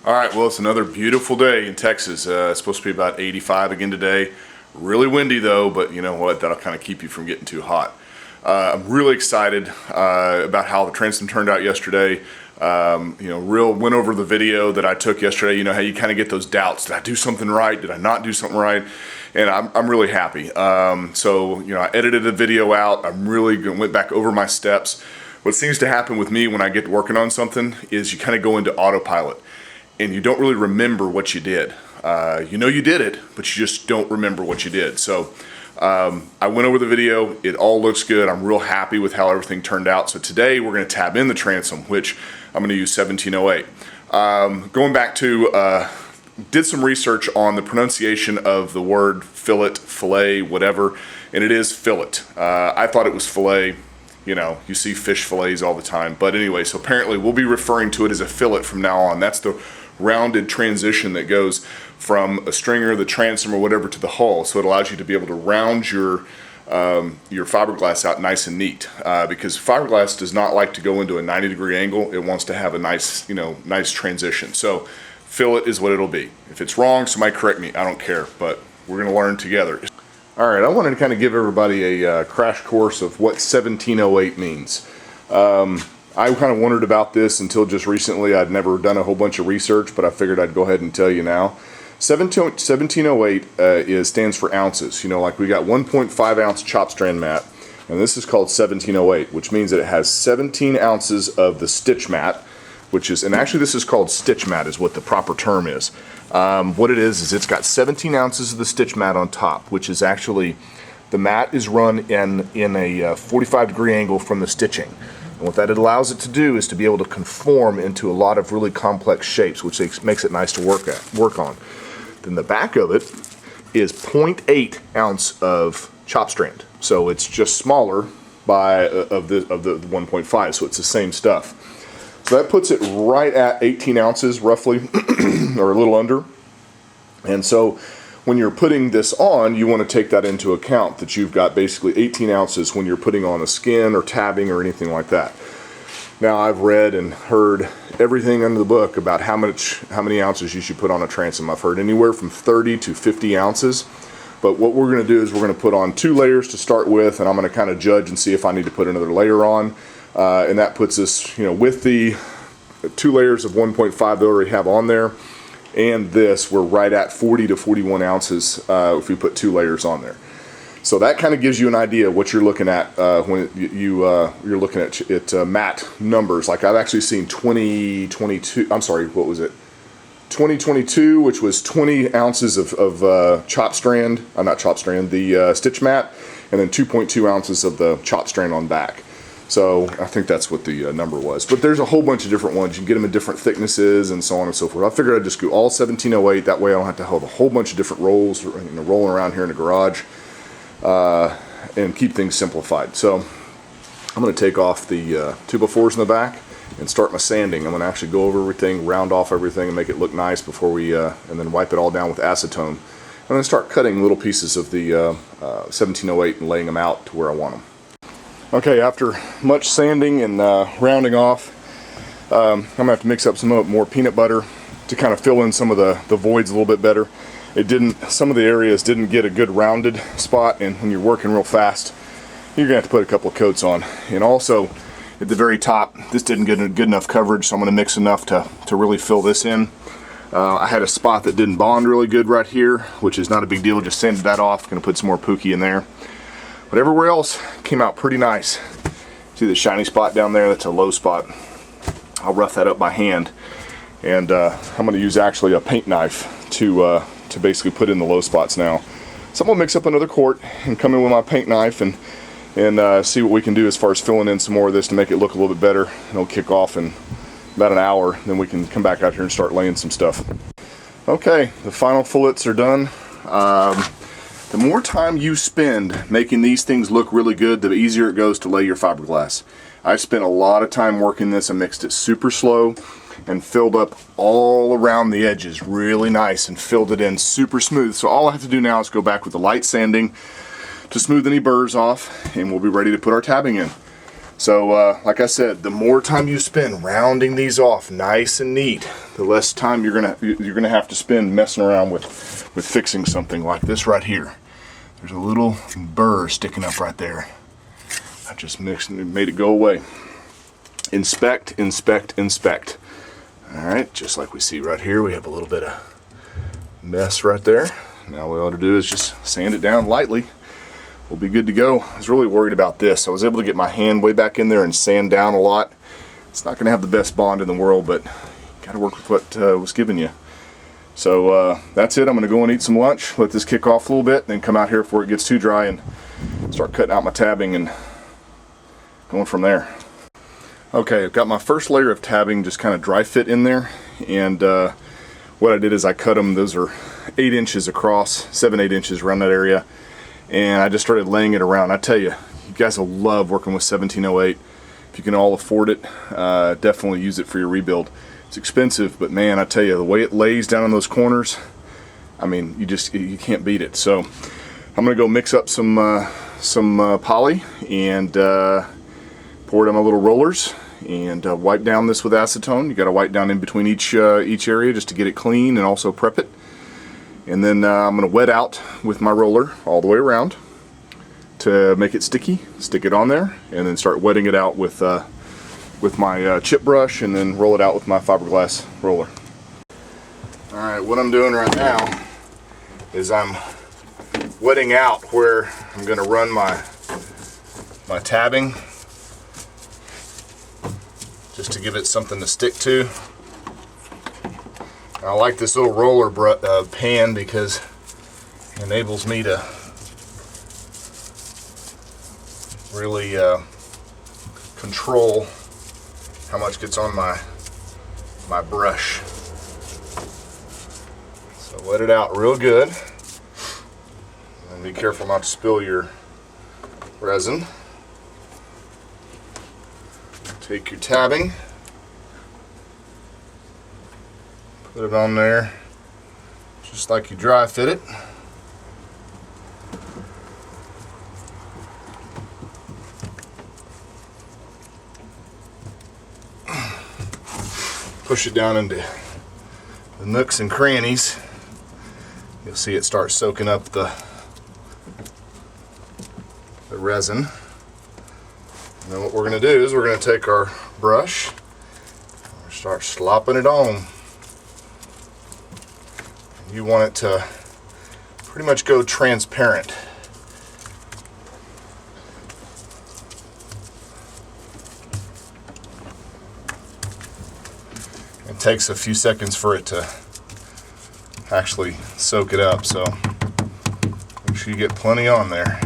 All right, well, it's another beautiful day in Texas. It's supposed to be about 85 again today. Really windy though, but you know what? That'll kind of keep you from getting too hot. I'm really excited about how the transom turned out yesterday. Went over the video that I took yesterday. You know how you kind of get those doubts. Did I do something right? Did I not do something right? And I'm really happy. I edited the video out. Went back over my steps. What seems to happen with me when I get working on something is you kind of go into autopilot and you don't really remember what you did. You know you did it, but you just don't remember what you did. So I went over the video. It all looks good. I'm real happy with how everything turned out. So today we're going to tab in the transom, which I'm going to use 1708. Going back to, did some research on the pronunciation of the word fillet, whatever, and it is fillet. I thought it was fillet. You know, you see fish fillets all the time. But anyway, so apparently we'll be referring to it as a fillet from now on. That's the rounded transition that goes from a stringer, the transom, or whatever to the hull. So it allows you to be able to round your fiberglass out nice and neat. Because fiberglass does not like to go into a 90-degree angle. It wants to have a nice, nice transition. So fillet is what it'll be. If it's wrong, somebody correct me. I don't care, but we're going to learn together. All right, I wanted to kind of give everybody a crash course of what 1708 means. I kind of wondered about this until just recently. I'd never done a whole bunch of research, but I figured I'd go ahead and tell you now. 1708 stands for ounces. You know, like we got 1.5 ounce chop strand mat, and this is called 1708, which means that it has 17 ounces of the stitch mat, and actually this is called stitch mat is what the proper term is. What it is it's got 17 ounces of the stitch mat on top, which is actually, the mat is run in a 45-degree angle from the stitching. And what that allows it to do is to be able to conform into a lot of really complex shapes, which makes it nice to work on. Then the back of it is 0.8 ounce of chop strand. So it's just smaller of the 1.5, so it's the same stuff. So that puts it right at 18 ounces roughly, or a little under. And so when you're putting this on, you want to take that into account, that you've got basically 18 ounces when you're putting on a skin or tabbing or anything like that. Now I've read and heard everything under the book about how many ounces you should put on a transom. I've heard anywhere from 30 to 50 ounces. But what we're going to do is we're going to put on 2 layers to start with, and I'm going to kind of judge and see if I need to put another layer on. And that puts us, with the 2 layers of 1.5 that we already have on there, and this, we're right at 40 to 41 ounces if we put 2 layers on there. So that kind of gives you an idea of what you're looking at when you're looking at mat numbers. Like I've actually seen 2022, which was 20 ounces of the stitch mat, and then 2.2 ounces of the chop strand on back. So I think that's what the number was. But there's a whole bunch of different ones. You can get them in different thicknesses and so on and so forth. I figured I'd just do all 1708. That way I don't have to have a whole bunch of different rolls, rolling around here in the garage, and keep things simplified. So I'm going to take off the 2x4s in the back and start my sanding. I'm going to actually go over everything, round off everything, and make it look nice before we, and then wipe it all down with acetone. I'm going to start cutting little pieces of the 1708 and laying them out to where I want them. Okay, after much sanding and rounding off, I'm going to have to mix up some more peanut butter to kind of fill in some of the voids a little bit better. Some of the areas didn't get a good rounded spot, and when you're working real fast, you're going to have to put a couple of coats on. And also, at the very top, this didn't get a good enough coverage, so I'm going to mix enough to really fill this in. I had a spot that didn't bond really good right here, which is not a big deal, just sanded that off. Going to put some more pookie in there. But everywhere else came out pretty nice. See the shiny spot down there? That's a low spot. I'll rough that up by hand, and I'm going to use actually a paint knife to basically put in the low spots now. So I'm going to mix up another quart and come in with my paint knife and see what we can do as far as filling in some more of this to make it look a little bit better. And it'll kick off in about an hour. Then we can come back out here and start laying some stuff. Okay, the final fillets are done. The more time you spend making these things look really good, the easier it goes to lay your fiberglass. I spent a lot of time working this. I mixed it super slow and filled up all around the edges really nice and filled it in super smooth. So all I have to do now is go back with the light sanding to smooth any burrs off, and we'll be ready to put our tabbing in. So like I said, the more time you spend rounding these off nice and neat, the less time you're gonna have to spend messing around with fixing something like this right here. There's a little burr sticking up right there. I just made it go away. Inspect, inspect, inspect. All right, just like we see right here, we have a little bit of mess right there. Now what we ought to do is just sand it down lightly. We'll be good to go. I was really worried about this. I was able to get my hand way back in there and sand down a lot. It's not going to have the best bond in the world, but you got to work with what was given you. So that's it. I'm going to go and eat some lunch, let this kick off a little bit, then come out here before it gets too dry and start cutting out my tabbing and going from there. Okay, I've got my first layer of tabbing just kind of dry fit in there, and what I did is I cut them. Those are 8 inches across, 7-8 inches around that area. And I just started laying it around. I tell you, you guys will love working with 1708. If you can all afford it, definitely use it for your rebuild. It's expensive, but man, I tell you, the way it lays down in those corners, I mean, you can't beat it. So I'm gonna go mix up some poly and pour it on my little rollers and wipe down this with acetone. You got to wipe down in between each area just to get it clean and also prep it. And then I'm going to wet out with my roller all the way around to make it sticky. Stick it on there and then start wetting it out with my chip brush, and then roll it out with my fiberglass roller. Alright, what I'm doing right now is I'm wetting out where I'm going to run my tabbing, just to give it something to stick to. I like this little roller pan because it enables me to really control how much gets on my brush. So wet it out real good, and be careful not to spill your resin. Take your tabbing, put it on there just like you dry fit it. Push it down into the nooks and crannies. You'll see it start soaking up the resin. And then what we're going to do is we're going to take our brush and start slopping it on. You want it to pretty much go transparent. It takes a few seconds for it to actually soak it up, so make sure you get plenty on there.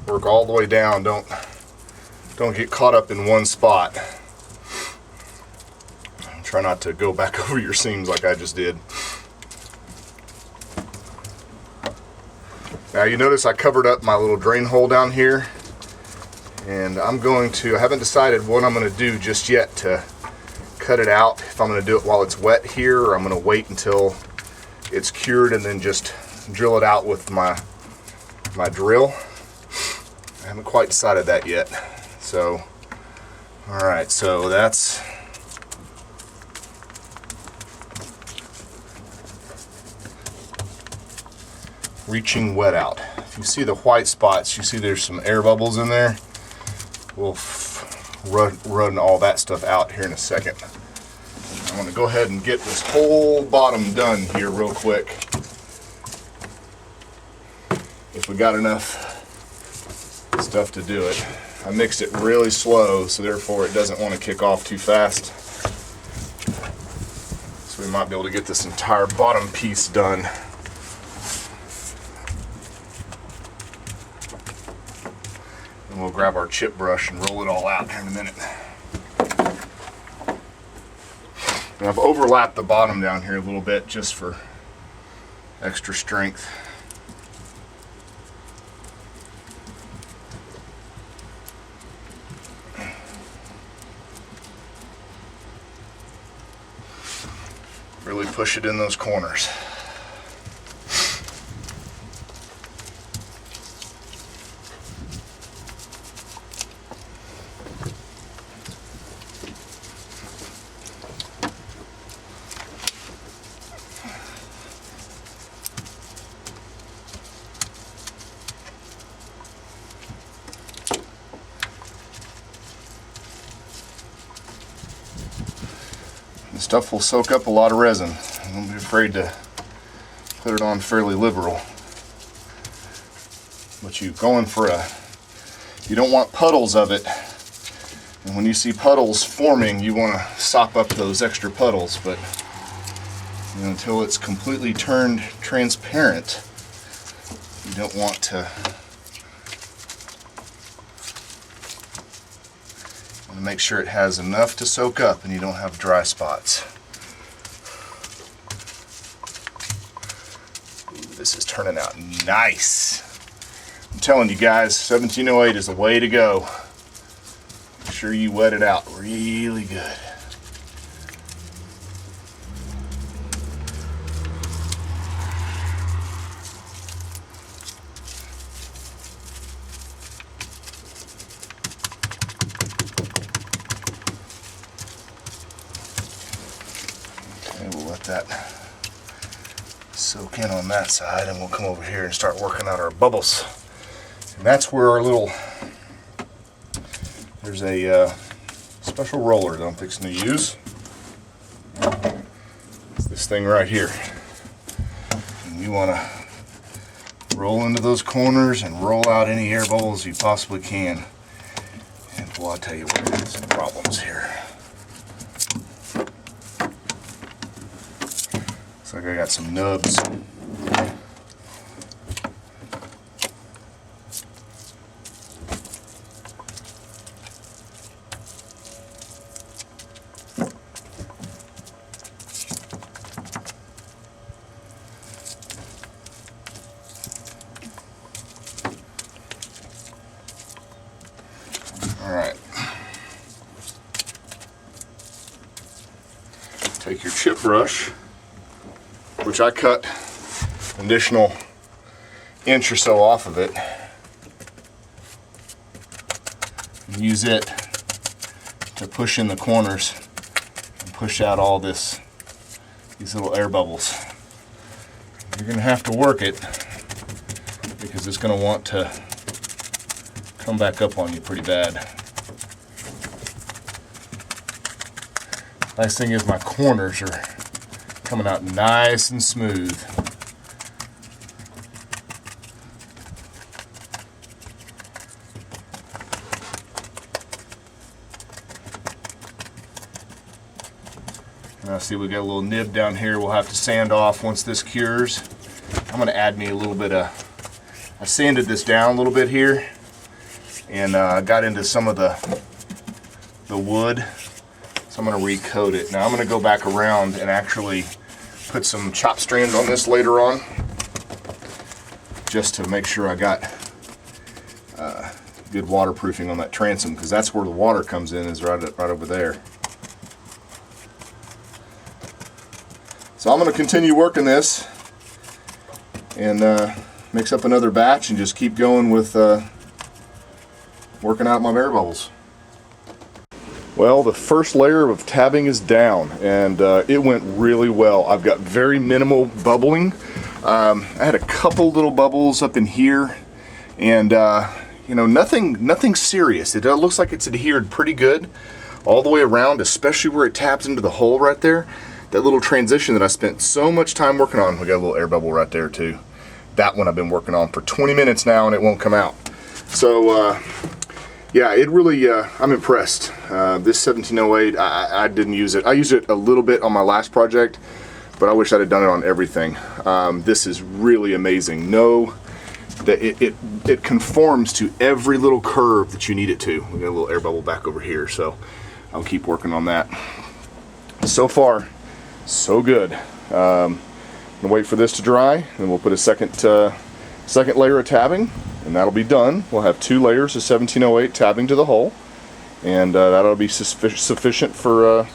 Work all the way down. Don't get caught up in one spot. Try not to go back over your seams like I just did. Now you notice I covered up my little drain hole down here, and I haven't decided what I'm going to do just yet to cut it out. If I'm going to do it while it's wet here, or I'm going to wait until it's cured and then just drill it out with my drill. I haven't quite decided that yet. So, alright, so that's reaching wet out. If you see the white spots, you see there's some air bubbles in there. We'll run all that stuff out here in a second. I'm going to go ahead and get this whole bottom done here real quick. If we got enough stuff to do it. I mixed it really slow, so therefore it doesn't want to kick off too fast. So we might be able to get this entire bottom piece done. And we'll grab our chip brush and roll it all out here in a minute. And I've overlapped the bottom down here a little bit just for extra strength. Really really push it in those corners. The stuff will soak up a lot of resin. Don't be afraid to put it on fairly liberal. But you don't want puddles of it. And when you see puddles forming, you want to sop up those extra puddles. But until it's completely turned transparent, you don't want to. Make sure it has enough to soak up and you don't have dry spots. Ooh, this is turning out nice. I'm telling you guys, 1708 is the way to go. Make sure you wet it out really good. We'll let that soak in on that side, and we'll come over here and start working out our bubbles. And that's where our there's a special roller that I'm fixing to use. It's this thing right here. And you want to roll into those corners and roll out any air bubbles you possibly can. And well, I'll tell you what, there's some problems here. Like I got some nubs. All right. Take your chip brush, which I cut an additional inch or so off of it, and use it to push in the corners and push out all these little air bubbles. You're going to have to work it because it's going to want to come back up on you pretty bad. Nice thing is my corners are coming out nice and smooth. Now see, we got a little nib down here we'll have to sand off once this cures. I'm going to add me a little bit of, I sanded this down a little bit here and got into some of the wood. So I'm going to recoat it. Now I'm going to go back around and actually put some chop strands on this later on, just to make sure I got good waterproofing on that transom, because that's where the water comes in, is right over there. So I'm going to continue working this and mix up another batch and just keep going with working out my air bubbles. Well, the first layer of tabbing is down, and it went really well. I've got very minimal bubbling. I had a couple little bubbles up in here, and you know, nothing serious. It looks like it's adhered pretty good all the way around, especially where it taps into the hole right there. That little transition that I spent so much time working on. We got a little air bubble right there too. That one I've been working on for 20 minutes now, and it won't come out. So yeah, it really, I'm impressed. This 1708, I didn't use it. I used it a little bit on my last project, but I wish I'd have done it on everything. This is really amazing. Know that it conforms to every little curve that you need it to. We got a little air bubble back over here, so I'll keep working on that. So far, so good. I'm gonna wait for this to dry, and we'll put a second layer of tabbing, and that'll be done. We'll have 2 layers of 1708 tabbing to the hull, and that'll be sufficient for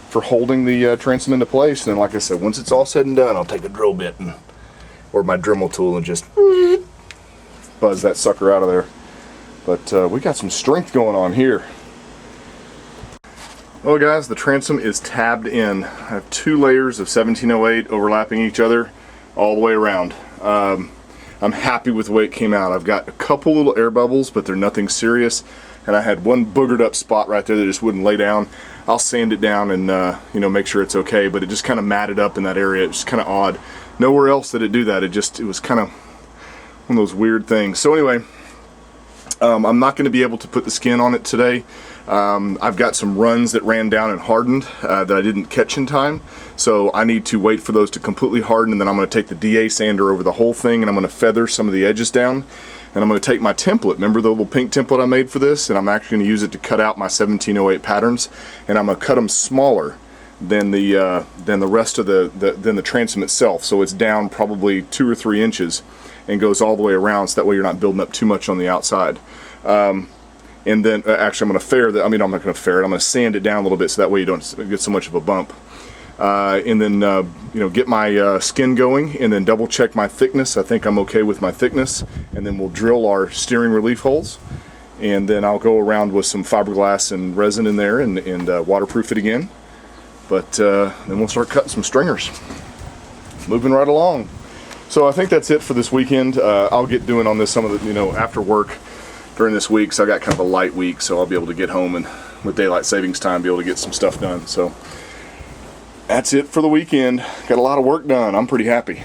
for holding the transom into place. And then, like I said, once it's all said and done, I'll take a drill bit or my Dremel tool and just buzz that sucker out of there. But we got some strength going on here. Well guys, the transom is tabbed in. I have 2 layers of 1708 overlapping each other all the way around. I'm happy with the way it came out. I've got a couple little air bubbles, but they're nothing serious. And I had one boogered up spot right there that just wouldn't lay down. I'll sand it down and you know, make sure it's okay, but it just kind of matted up in that area. It's kind of odd. Nowhere else did it do that. It was kind of one of those weird things. So anyway, I'm not going to be able to put the skin on it today. I've got some runs that ran down and hardened that I didn't catch in time, so I need to wait for those to completely harden, and then I'm going to take the DA sander over the whole thing and I'm going to feather some of the edges down, and I'm going to take my template, remember the little pink template I made for this, and I'm actually going to use it to cut out my 1708 patterns, and I'm going to cut them smaller than the rest of the transom itself, so it's down probably 2 or 3 inches and goes all the way around, so that way you're not building up too much on the outside. And then actually I'm going to fair that. I mean, I'm not going to fair it. I'm going to sand it down a little bit so that way you don't get so much of a bump. And then you know, get my skin going, and then double check my thickness. I think I'm okay with my thickness, and then we'll drill our steering relief holes, and then I'll go around with some fiberglass and resin in there and waterproof it again. But then we'll start cutting some stringers. Moving right along. So I think that's it for this weekend. I'll get doing on this some of the, you know, after work during this week, so I got kind of a light week, so I'll be able to get home and with daylight savings time be able to get some stuff done. So that's it for the weekend. Got a lot of work done. I'm pretty happy.